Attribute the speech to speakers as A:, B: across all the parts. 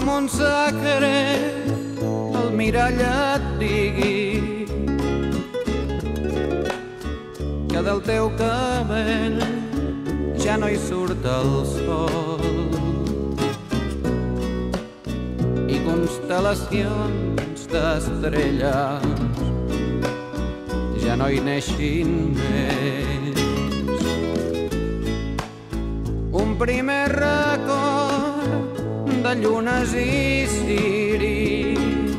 A: com un secret el mirall et digui que del teu cabell ja no hi surt el sol i constel·lacions d'estrelles ja no hi neixin més. Un primer record de llunes i ciris,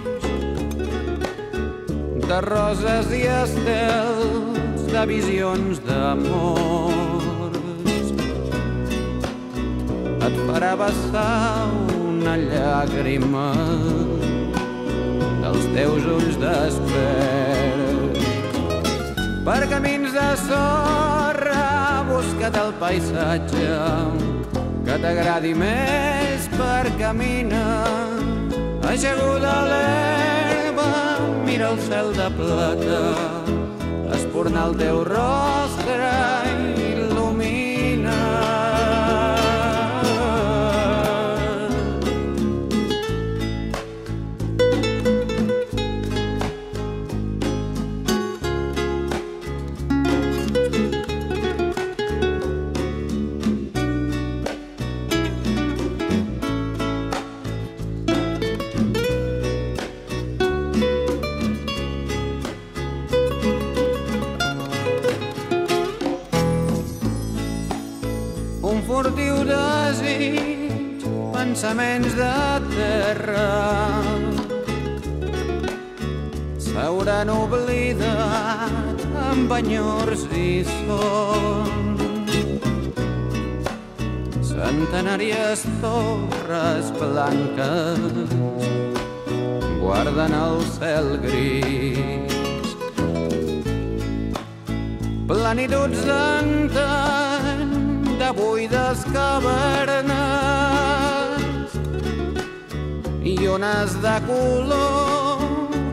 A: de roses i estels, de visions d'amors, et farà vessar una llàgrima dels teus ulls desperts. Per camins de sorra busca't el paisatge que t'agradi més per caminar. Ajaguda a l'herba, mira el cel de plata, espurna el teu rostre i il·lumina. Un furtiu desig, pensaments de terra, s'hauran oblidat amb enyors i sons. Centenàries torres blanques guarden el cel gris. Plenituds d'antany, de buides cavernes i ones de color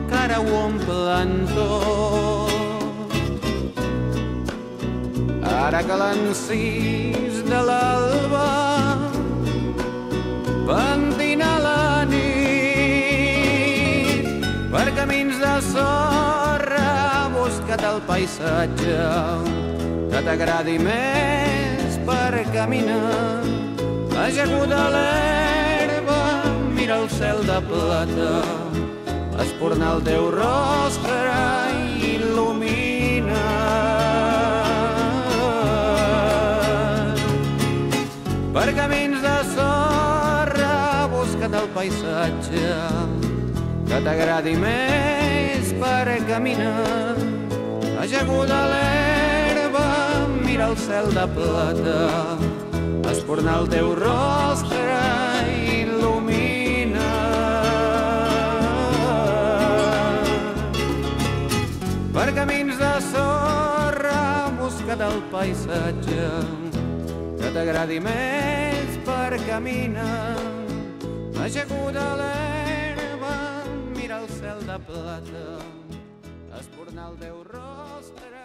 A: que ara ho omplen tot. Ara que l'encís de l'alba pentina la nit, per camins de sorra busca't el paisatge que t'agradi més per caminar. Ajaguda a l'herba, mira el cel de plata, espurna el teu rostre i il·lumina. Per camins de sorra busca't el paisatge que t'agradi més per caminar. Ajaguda a l'herba, mira el cel de plata, espurna el teu rostre i il·lumina. Per camins de sorra busca't el paisatge que t'agradi més per caminar. Ajaguda a l'herba, mira el cel de plata, espurna el teu rostre